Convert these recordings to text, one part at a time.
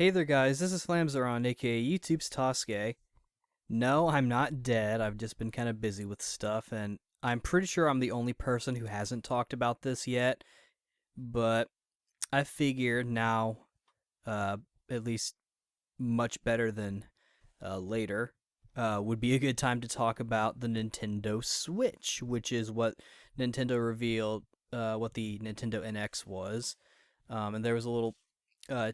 Hey there, guys. This is Flamzaron, aka YouTube's Tasuke. No, I'm not dead. I've just been kind of busy with stuff, and I'm pretty sure I'm the only person who hasn't talked about this yet. But I figured now, uh, at least much better than later, would be a good time to talk about the Nintendo Switch, which is what Nintendo revealed, what the Nintendo NX was. And there was a uh,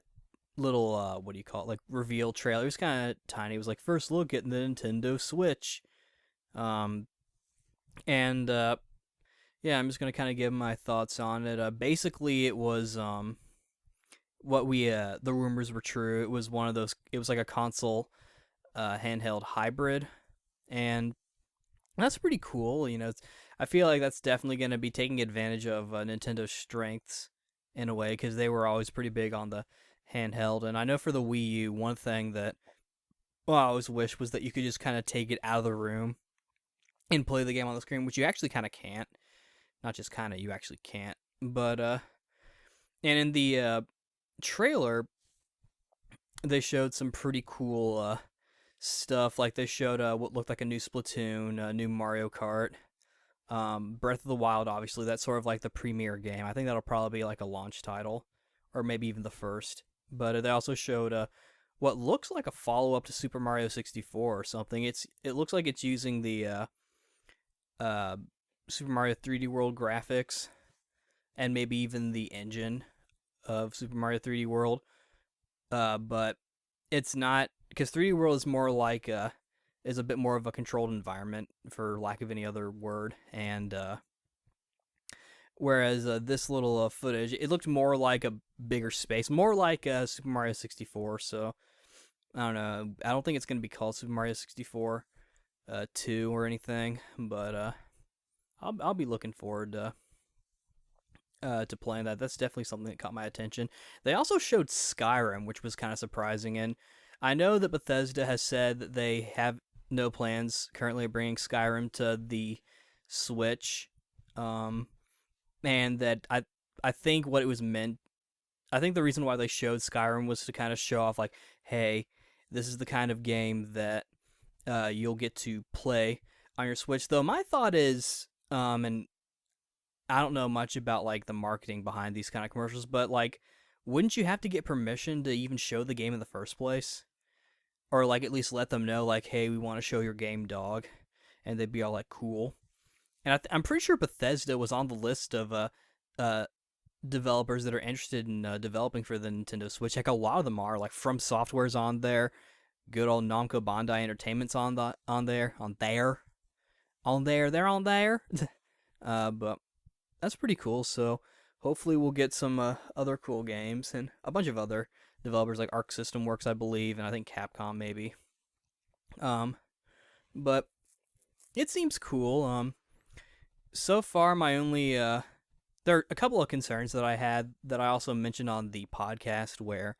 little what do you call it, like reveal trailer. It was kind of tiny. It was like first look at the Nintendo Switch. um and Yeah, I'm just gonna kind of give my thoughts on it. Basically it was what we the rumors were true. It was one of those, it was like a console handheld hybrid, and that's pretty cool. I feel like that's definitely going to be taking advantage of Nintendo's strengths in a way, because they were always pretty big on the handheld. And I know for the Wii U, one thing that, well, I always wish was that you could just kind of take it out of the room and play the game on the screen, which you actually kind of can't. Not just kind of, you actually can't. But and in the trailer, they showed some pretty cool stuff. Like they showed what looked like a new Splatoon, a new Mario Kart, Breath of the Wild. Obviously, that's sort of like the premier game. I think that'll probably be like a launch title, or maybe even the first. But they also showed what looks like a follow up to Super Mario 64 or something. It looks like it's using the uh, Super Mario 3D World graphics, and maybe even the engine of Super Mario 3D World. But it's not, because 3D World is more like is a bit more of a controlled environment, for lack of any other word. And whereas this little footage, it looked more like a bigger space, more like Super Mario 64. So I don't know. I don't think it's going to be called Super Mario 64 2 or anything, but I'll be looking forward to playing that. That's definitely something that caught my attention. They also showed Skyrim, which was kind of surprising. And I know that Bethesda has said that they have no plans currently of bringing Skyrim to the Switch, um, and that I think what it was meant. I think the reason why they showed Skyrim was to kind of show off, like, hey, this is the kind of game that you'll get to play on your Switch. Though my thought is, and I don't know much about like the marketing behind these kind of commercials, but like, wouldn't you have to get permission to even show the game in the first place, or like at least let them know, like, hey, we want to show your game, dog, and they'd be all like, cool. And I'm pretty sure Bethesda was on the list of uh developers that are interested in developing for the Nintendo Switch. Like a lot of them are, like From Software's on there, good old Namco Bandai Entertainment's they're on there. But that's pretty cool. So hopefully we'll get some other cool games, and a bunch of other developers like Arc System Works, I believe, and I think Capcom maybe. Um, but it seems cool. So far my only there are a couple of concerns that I had that I also mentioned on the podcast, where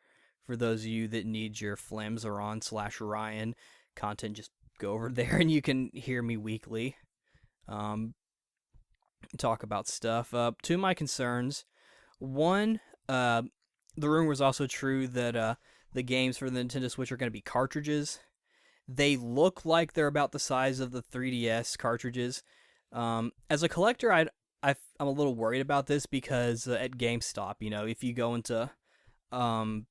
for those of you that need your Flamzaron/Ryan content, just go over there and you can hear me weekly. Um, talk about stuff. Two of my concerns. One, the rumor was also true that the games for the Nintendo Switch are going to be cartridges. They look like they're about the size of the 3DS cartridges. As a collector, I'm a little worried about this, because at GameStop, if you go into um,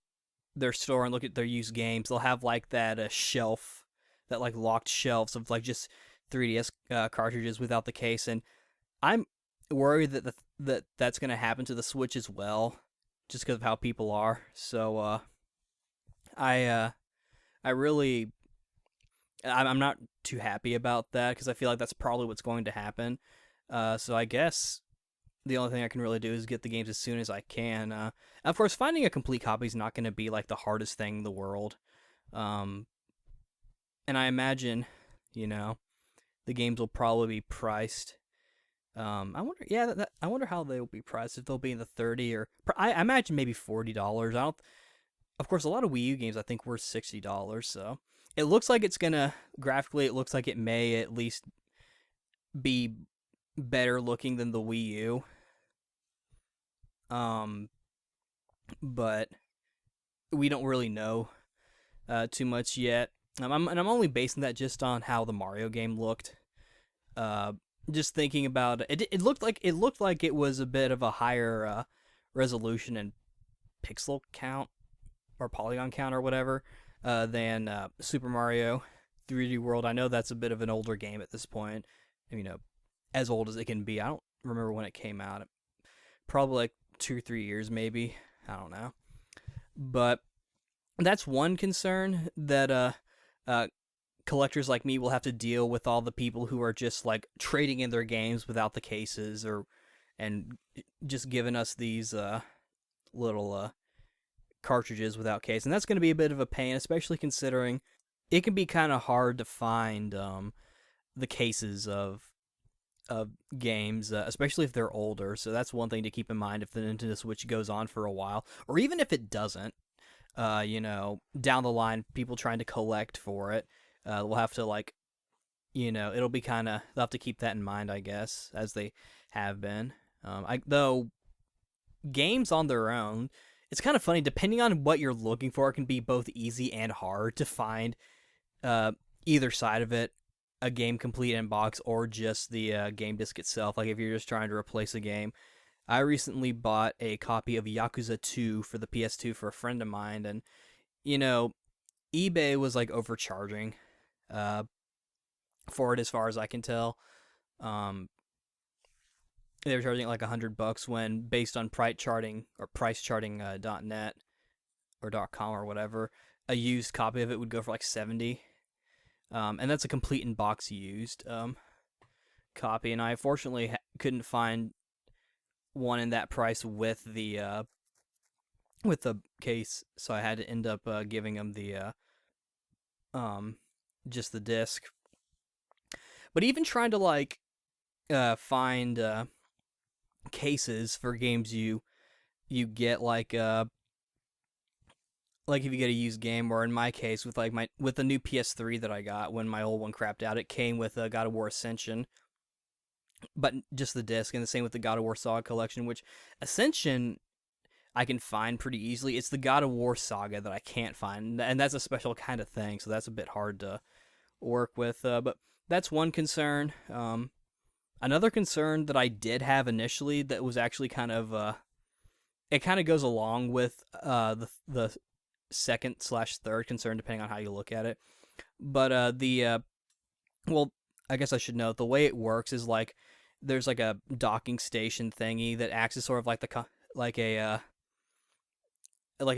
their store and look at their used games, they'll have like that shelf, that like locked shelves of like just 3DS cartridges without the case. And I'm worried that that's going to happen to the Switch as well, just because of how people are. So I I really I'm not too happy about that, because I feel like that's probably what's going to happen. So I guess the only thing I can really do is get the games as soon as I can. Of course, finding a complete copy is not going to be like the hardest thing in the world. Um, and I imagine, you know, the games will probably be priced. I wonder. Yeah, I wonder how they will be priced. If they'll be in the 30, or I imagine maybe $40. I don't. Of course, a lot of Wii U games I think were $60. So it looks like it's gonna, graphically. It looks like it may at least be better looking than the Wii U. Um, but we don't really know too much yet. I'm only basing that just on how the Mario game looked. Uh, just thinking about it looked like it was a bit of a higher resolution and pixel count or polygon count or whatever than Super Mario 3D World. I know that's a bit of an older game at this point. You know, as old as it can be. I don't remember when it came out. Probably like 2 or 3 years, maybe. I don't know. But that's one concern that uh, collectors like me will have to deal with all the people who are just like trading in their games without the cases or and just giving us these little cartridges without case, and that's going to be a bit of a pain, especially considering it can be kind of hard to find the cases of games, especially if they're older. So that's one thing to keep in mind if the Nintendo Switch goes on for a while, or even if it doesn't. Down the line, people trying to collect for it will have to it'll be kind of they'll have to keep that in mind, I guess, as they have been. Though games on their own, it's kind of funny. Depending on what you're looking for, it can be both easy and hard to find uh, either side of it. A game complete in box or just the game disc itself. Like if you're just trying to replace a game. I recently bought a copy of Yakuza 2 for the PS2 for a friend of mine, and you know, eBay was like overcharging uh, for it as far as I can tell. Um, they were charging like $100 when based on price charting .net or .com or whatever, a used copy of it would go for like 70. And that's a complete in box used copy, and I fortunately couldn't find one in that price with the case, so I had to end up giving them the um just the disc. But even trying to find cases for games you get like if you get a used game, or in my case with the new PS3 that I got when my old one crapped out, it came with God of War Ascension, but just the disc, and the same with the God of War Saga collection, which Ascension I can find pretty easily. It's the God of War Saga that I can't find, and that's a special kind of thing, so that's a bit hard to work with. But that's one concern. Another concern that I did have initially that was actually kind of it kind of goes along with the second/third concern, depending on how you look at it. But well, I guess I should note the way it works is like there's like a docking station thingy that acts as sort of like like a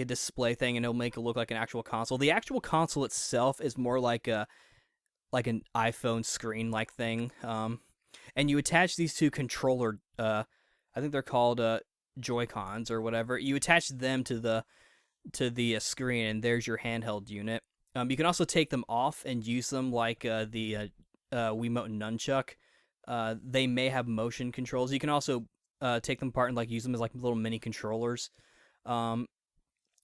display thing, and it'll make it look like an actual console. The actual console itself is more like an iPhone screen like thing. And you attach these two controller. I think they're called Joy-Cons or whatever. You attach them to the screen, and there's your handheld unit. You can also take them off and use them like the Wiimote and Nunchuck. They may have motion controls. You can also take them apart and like use them as like little mini controllers. And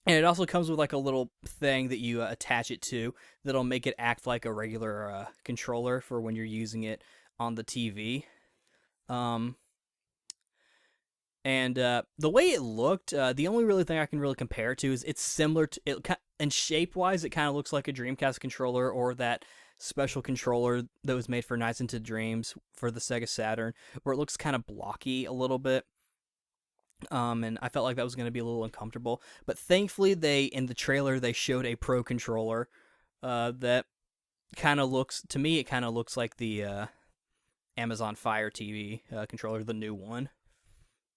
it also comes with like a little thing that you attach it to that'll make it act like a regular controller for when you're using it on the TV. Um, and the way it looked, the only really thing I can really compare it to is it's similar to it, and shape wise, it kind of looks like a Dreamcast controller or that special controller that was made for Nights into Dreams for the Sega Saturn, where it looks kind of blocky a little bit. And I felt like that was going to be a little uncomfortable. But thankfully, in the trailer they showed a Pro controller that kind of looks, to me, it kind of looks like the Amazon Fire TV controller, the new one.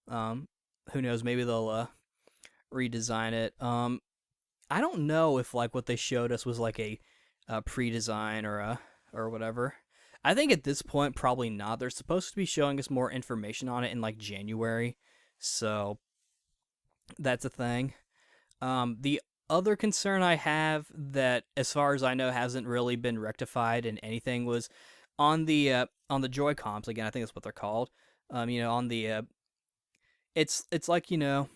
Who knows? Maybe they'll redesign it. I don't know if like what they showed us was like a pre-design or whatever. I think at this point probably not. They're supposed to be showing us more information on it in like January. So that's a thing. The other concern I have that, as far as I know, hasn't really been rectified in anything was on the Joy-Cons. Again, I think that's what they're called. On the it's like your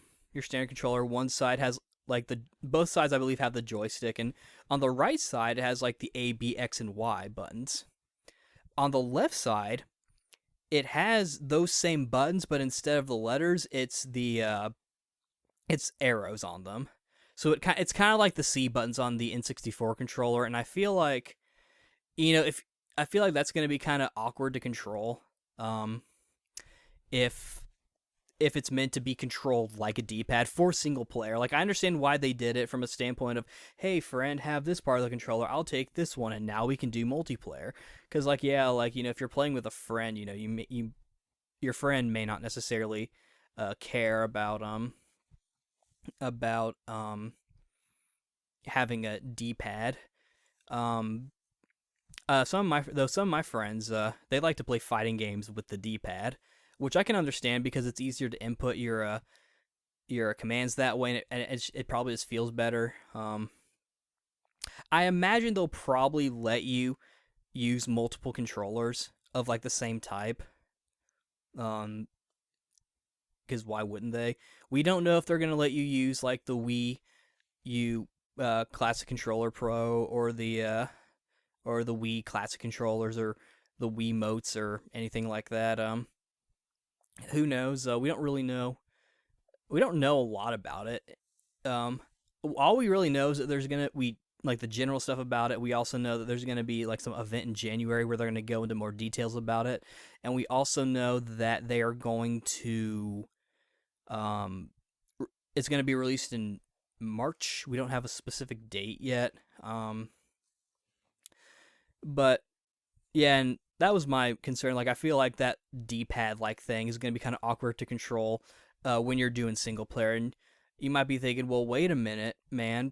standard controller. One side has like both sides I believe have the joystick, and on the right side it has like the A, B, X, and Y buttons. On the left side, it has those same buttons, but instead of the letters, it's arrows on them. So it's kind of like the C buttons on the N64 controller, and I feel like if I feel like that's going to be kind of awkward to control. Um, if if it's meant to be controlled like a D-pad for single player. Like, I understand why they did it from a standpoint of, hey, friend, have this part of the controller. I'll take this one, and now we can do multiplayer. Because, like, yeah, like, if you're playing with a friend, your friend may not necessarily care about having a D-pad. Um, some of my friends, they like to play fighting games with the D-pad, which I can understand because it's easier to input your commands that way, and it probably just feels better. I imagine they'll probably let you use multiple controllers of like the same type. Um, because why wouldn't they? We don't know if they're gonna let you use like the Wii U Classic Controller Pro or the Wii Classic controllers or the Wii Motes or anything like that. Who knows? We don't really know. We don't know a lot about it. Um, all we really know is that there's gonna we like the general stuff about it. We also know that there's gonna be like some event in January where they're gonna go into more details about it, and we also know that they are going to um, it's gonna be released in March. We don't have a specific date yet. But yeah, and that was my concern. Like, I feel like that D-pad like thing is going to be kind of awkward to control when you're doing single player, and you might be thinking, well, wait a minute, man,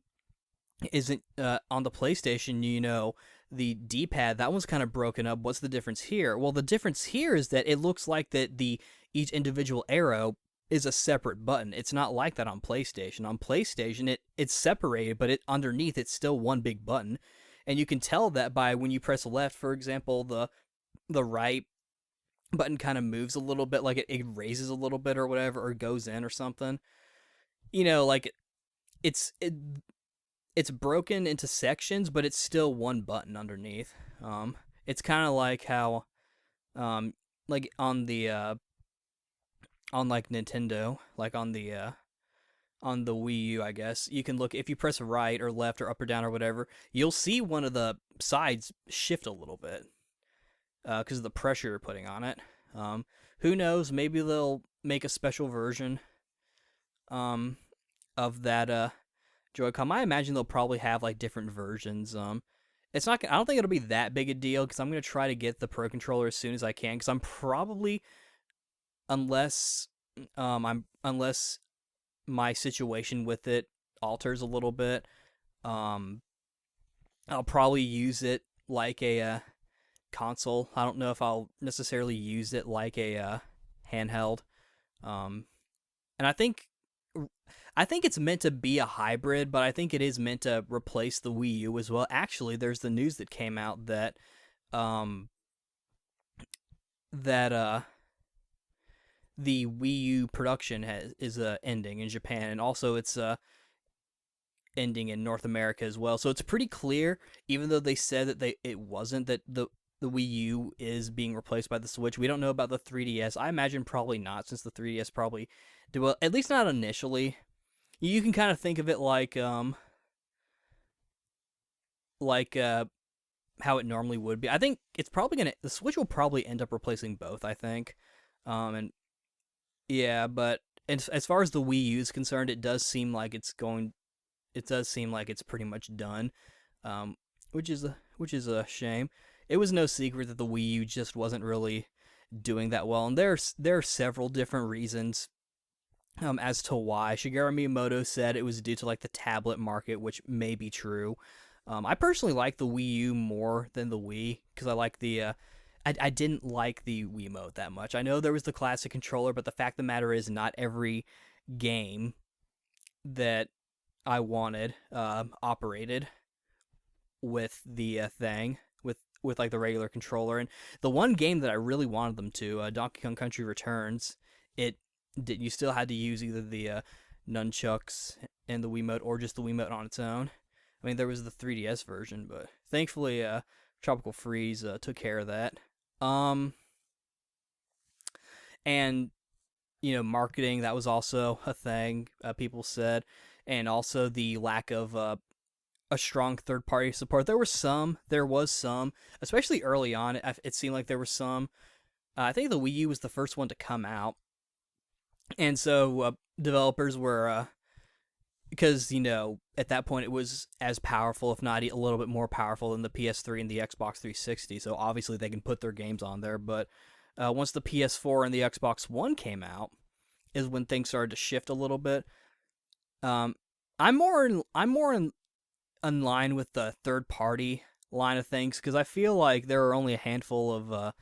isn't on the PlayStation, the D-pad that one's kind of broken up. What's the difference here? Well, the difference here is that it looks like that the each individual arrow is a separate button. It's not like that on PlayStation. On PlayStation, it's separated, but underneath it's still one big button, and you can tell that by when you press left, for example, the right button kind of moves a little bit, like it raises a little bit or whatever, or goes in or something. Like it's it, it's broken into sections, but it's still one button underneath. It's kind of like how, like on like Nintendo, like on the Wii U, I guess you can look if you press right or left or up or down or whatever, you'll see one of the sides shift a little bit because of the pressure you're putting on it. Who knows? Maybe they'll make a special version um, of that Joy-Con. I imagine they'll probably have like different versions. It's not. I don't think it'll be that big a deal because I'm gonna try to get the Pro controller as soon as I can because I'm probably unless unless my situation with it alters a little bit, um, I'll probably use it like a console. I don't know if I'll necessarily use it like a handheld. Um, and I think it's meant to be a hybrid, but I think it is meant to replace the Wii U as well. Actually, there's the news that came out that um that the Wii U production is ending in Japan, and also it's ending in North America as well. So it's pretty clear, even though they said that it wasn't, that the Wii U is being replaced by the Switch. We don't know about the 3DS. I imagine probably not, since the 3DS probably did well, at least not initially. You can kind of think of it like how it normally would be. I think it's probably the Switch will probably end up replacing both. I think, and yeah, but as far as the Wii U is concerned, it does seem like it's going. It does seem like it's pretty much done, um, which is a shame. It was no secret that the Wii U just wasn't really doing that well, and there are several different reasons as to why. Shigeru Miyamoto said it was due to like the tablet market, which may be true. I personally like the Wii U more than the Wii because I like the. I didn't like the Wiimote that much. I know there was the classic controller, but the fact of the matter is, not every game that I wanted operated with the thing with like the regular controller. And the one game that I really wanted them to, Donkey Kong Country Returns, it did. You still had to use either the nunchucks and the Wiimote or just the Wiimote on its own. I mean, there was the 3DS version, but thankfully, Tropical Freeze took care of that. Um, and marketing, that was also a thing. People said, and also the lack of a strong third party support. There was some, especially early on. It seemed like there was some. I think the Wii U was the first one to come out, and so developers were because at that point it was as powerful, if not a little bit more powerful than the PS3 and the Xbox 360. So obviously they can put their games on there. But once the PS4 and the Xbox One came out, is when things started to shift a little bit. Um, I'm more in line with the third party line of things because I feel like there are only a handful of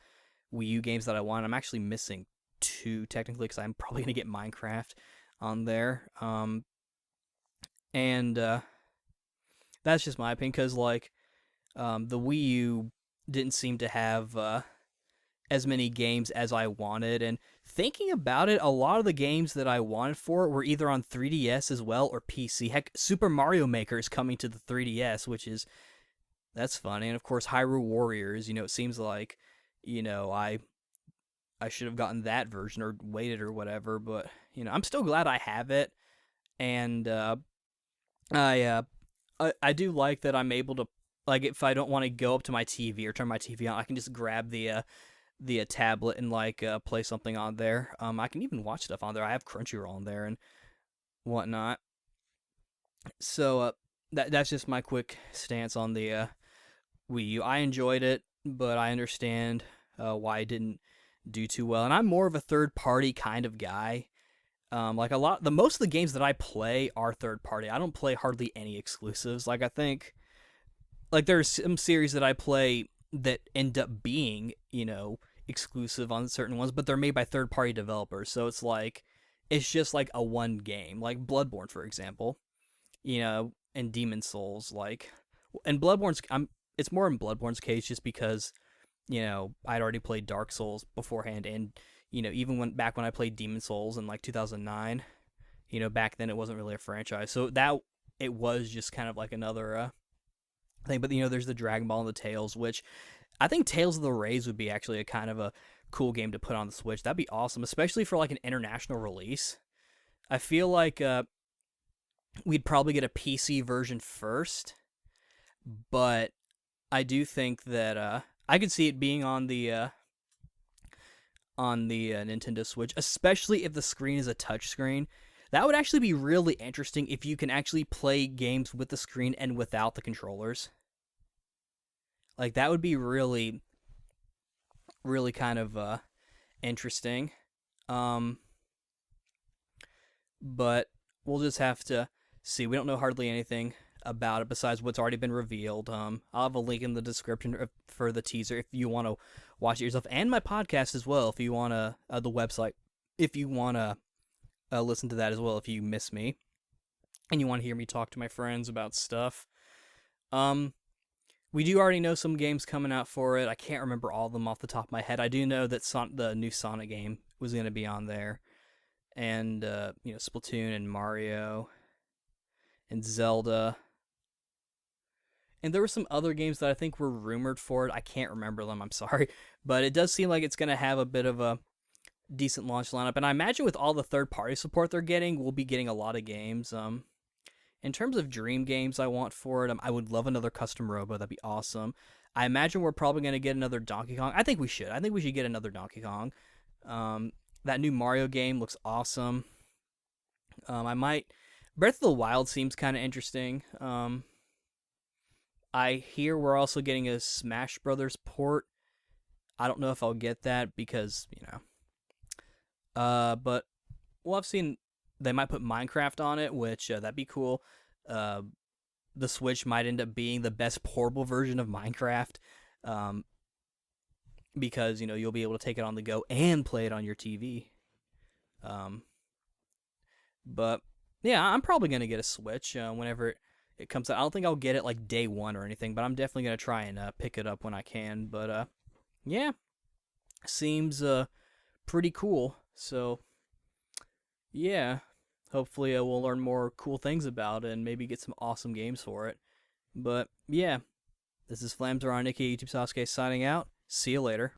Wii U games that I want. I'm actually missing two technically because I'm probably gonna get Minecraft on there. And that's just my opinion because the Wii U didn't seem to have as many games as I wanted. And thinking about it, a lot of the games that I wanted for it were either on 3DS as well or PC. Heck, Super Mario Maker is coming to the 3DS, that's funny. And of course, Hyrule Warriors. It seems like I should have gotten that version or waited or whatever. But I'm still glad I have it, and I I do like that I'm able to, like, if I don't want to go up to my TV or turn my TV on, I can just grab the tablet and play something on there. I can even watch stuff on there. I have Crunchyroll on there and whatnot. So that's just my quick stance on the Wii U. I enjoyed it, but I understand why it didn't do too well. And I'm more of a third party kind of guy. Most of the games that I play are third party. I don't play hardly any exclusives. I think there's some series that I play that end up being, exclusive on certain ones, but they're made by third party developers. So it's just like a one game, like Bloodborne, for example, and Demon Souls. And it's more in Bloodborne's case just because, I'd already played Dark Souls beforehand. And, even when I played Demon Souls in 2009, back then it wasn't really a franchise. So it was just kind of like another thing. But there's the Dragon Ball and the Tales, which I think Tales of the Rays would be actually a kind of a cool game to put on the Switch. That'd be awesome, especially for an international release. I feel like we'd probably get a PC version first, but I do think that I could see it being on the Nintendo Switch, especially if the screen is a touch screen. That would actually be really interesting if you can actually play games with the screen and without the controllers. That would be really, really kind of interesting. Um, but we'll just have to see. We don't know hardly anything about it besides what's already been revealed. I'll have a link in the description for the teaser if you want to watch it yourself, and my podcast as well if you want to, the website, if you want to listen to that as well if you miss me and you want to hear me talk to my friends about stuff. We do already know some games coming out for it. I can't remember all of them off the top of my head. I do know that the new Sonic game was going to be on there, and Splatoon and Mario and Zelda. And there were some other games that I think were rumored for it. I can't remember them, I'm sorry. But it does seem like it's going to have a bit of a decent launch lineup. And I imagine with all the third-party support they're getting, we'll be getting a lot of games. In terms of dream games I want for it, I would love another Custom Robo. That'd be awesome. I imagine we're probably going to get another Donkey Kong. I think we should. I think we should get another Donkey Kong. That new Mario game looks awesome. Breath of the Wild seems kind of interesting. I hear we're also getting a Smash Brothers port. I don't know if I'll get that because, but I've seen they might put Minecraft on it, which that'd be cool. The Switch might end up being the best portable version of Minecraft, because you'll be able to take it on the go and play it on your TV. But yeah, I'm probably gonna get a Switch whenever it comes out. I don't think I'll get it day one or anything, but I'm definitely gonna try and pick it up when I can. But yeah, seems pretty cool. So yeah, hopefully we'll learn more cool things about it and maybe get some awesome games for it. But yeah, this is Flamser on Nicky YouTube Sasuke signing out. See you later.